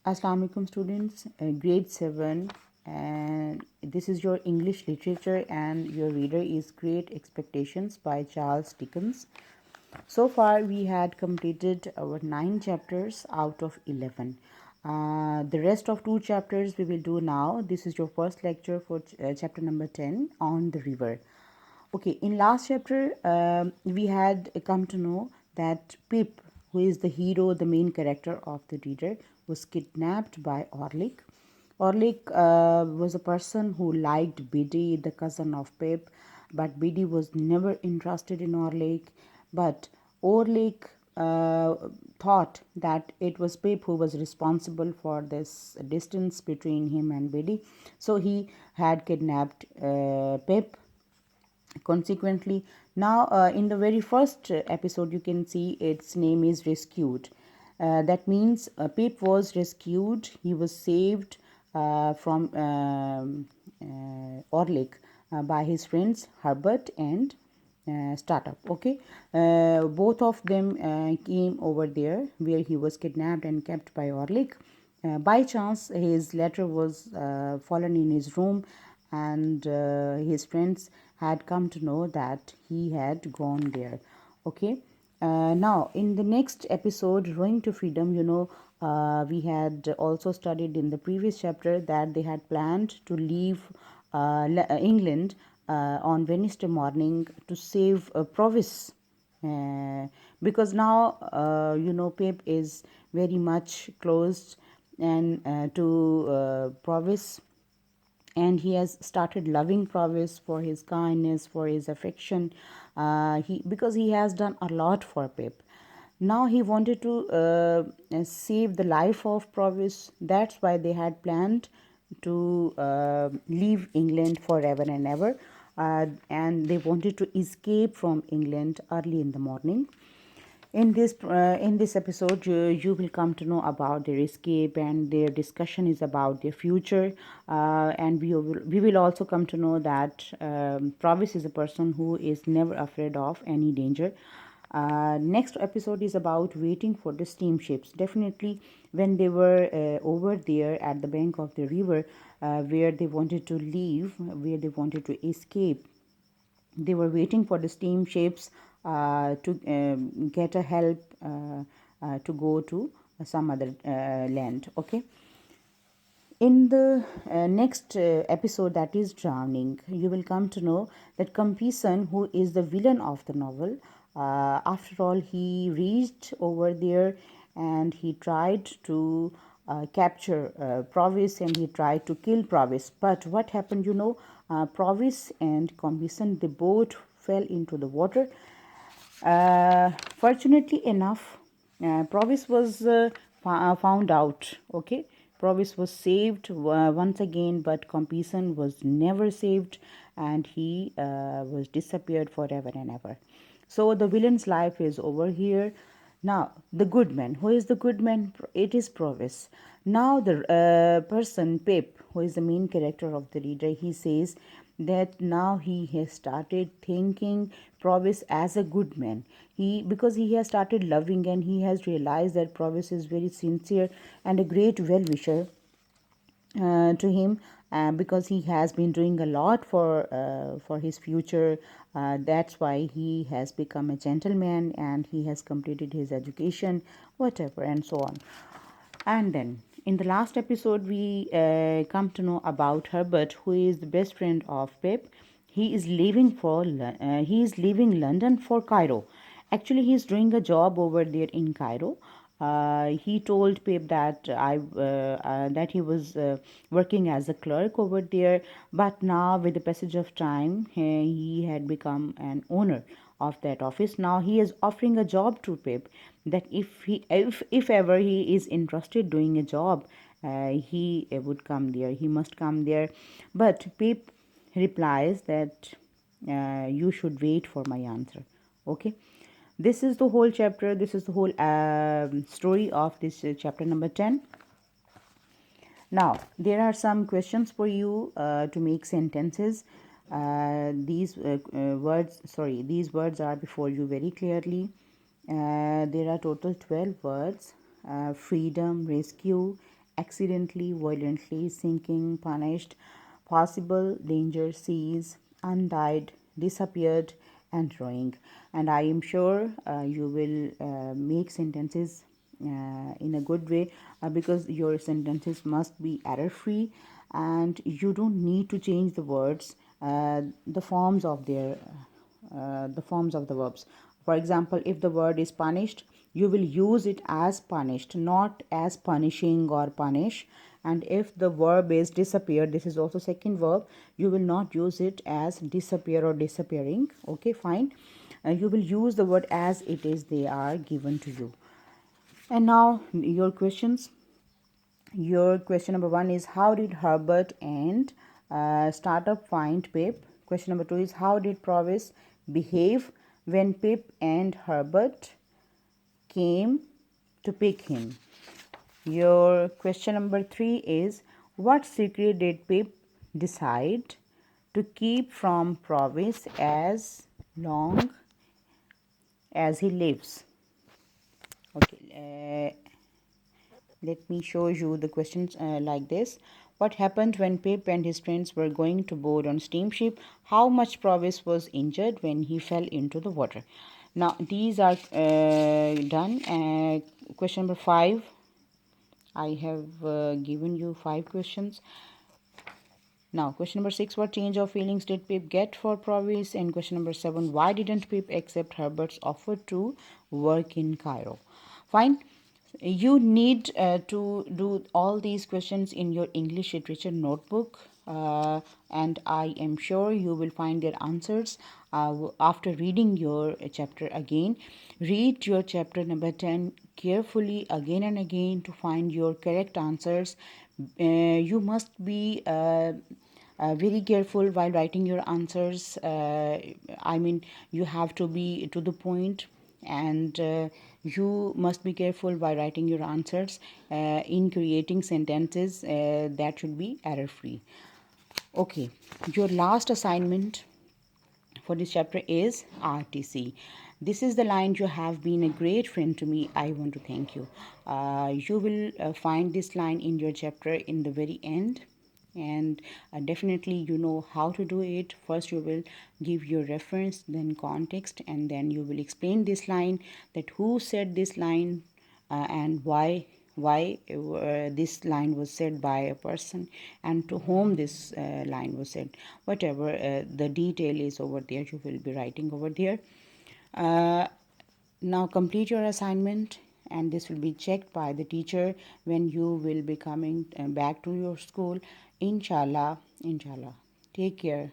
Assalamu alaikum students, grade 7, and this is your English literature, and your reader is Great Expectations by Charles Dickens. So far we had completed our 9 chapters out of 11. The rest of 2 chapters we will do now. This is your first lecture for chapter number 10 on the river. Okay, in last chapter, we had come to know that Pip, who is the hero, the main character of the reader, was kidnapped by Orlick. Orlick was a person who liked Biddy, the cousin of Pip, but Biddy was never interested in Orlick. But Orlick thought that it was Pip who was responsible for this distance between him and Biddy, so he had kidnapped Pip. Consequently, now in the very first episode you can see its name is rescued. That means Pip was rescued, he was saved from Orlick by his friends Herbert and startup. Okay, both of them came over there where he was kidnapped and kept by Orlick. By chance his letter was fallen in his room, and his friends had come to know that he had gone there. Okay, now in the next episode, Rowing to Freedom, we had also studied in the previous chapter that they had planned to leave England on Wednesday morning to save Provis, because now Pip is very much closed and to Provis, and he has started loving Provis for his kindness, for his affection. He because he has done a lot for Pip. Now he wanted to save the life of Provis. That's why they had planned to leave England forever and ever, and they wanted to escape from England early in the morning. In this episode, you will come to know about their escape, and their discussion is about their future, and we will also come to know that Provis is a person who is never afraid of any danger. Next episode is about waiting for the steamships. Definitely, when they were over there at the bank of the river, where they wanted to leave, where they wanted to escape, they were waiting for the steamships to get a help to go to some other land. Okay, in the next episode, that is Drowning, you will come to know that Compeyson, who is the villain of the novel, after all, he reached over there and he tried to capture Provis, and he tried to kill Provis. But what happened, Provis and Compeyson, they both fell into the water. Fortunately enough, Provis was found out. Okay, Provis was saved once again, but Compeyson was never saved, and he was disappeared forever and ever. So the villain's life is over here. Now, the good man. Who is the good man? It is Provis. Now, the person, Pip, who is the main character of the reader, he says that now he has started thinking Provis as a good man. Because he has started loving, and he has realized that Provis is very sincere and a great well-wisher to him, because he has been doing a lot for his future. That's why he has become a gentleman, and he has completed his education, whatever, and so on. And then in the last episode, we come to know about Herbert, who is the best friend of Pip. He is leaving London for Cairo. Actually, he is doing a job over there in Cairo. He told Pip that he was working as a clerk over there, but now with the passage of time, he had become an owner of that office. Now he is offering a job to Pip, that if ever he is interested doing a job, he would come there. He must come there, but Pip replies that you should wait for my answer. Okay, this is the whole chapter. This is the whole story of this chapter number 10. Now, there are some questions for you to make sentences. These words are before you very clearly. There are total 12 words: freedom, rescue, accidentally, violently, sinking, punished, possible, danger, seas, undied, disappeared, and drawing. And I am sure you will make sentences in a good way, because your sentences must be error free, and you don't need to change the words, the forms of the forms of the verbs. For example, if the word is punished, you will use it as punished, not as punishing or punish. And if the verb is disappear, this is also second verb, you will not use it as disappear or disappearing. Okay, fine. You will use the word as it is, they are given to you. And now your questions. Your question number 1 is, how did Herbert and startup find Pip? Question number 2 is, how did Provis behave when Pip and Herbert came to pick him? Your question number 3 is, what secret did Pip decide to keep from Provis as long as he lives? Okay, let me show you the questions like this. What happened when Pip and his friends were going to board on steamship? How much Provis was injured when he fell into the water? Now, these are done. Question number 5. I have given you 5 questions. Now, question number 6, what change of feelings did Pip get for Provis? And question number 7, why didn't Pip accept Herbert's offer to work in Cairo? Fine. You need to do all these questions in your English literature notebook, and I am sure you will find their answers after reading your chapter again. Read your chapter number 10 carefully again and again to find your correct answers. You must be very careful while writing your answers. I mean, you have to be to the point, and you must be careful while writing your answers in creating sentences that should be error free. Okay, your last assignment for this chapter is RTC. This is the line, you have been a great friend to me, I want to thank you. You will find this line in your chapter in the very end, and definitely you know how to do it. First you will give your reference, then context, and then you will explain this line, that who said this line, and why this line was said by a person, and to whom this line was said. Whatever the detail is over there, you will be writing over there. Now complete your assignment, and this will be checked by the teacher when you will be coming back to your school. Inshallah. Take care.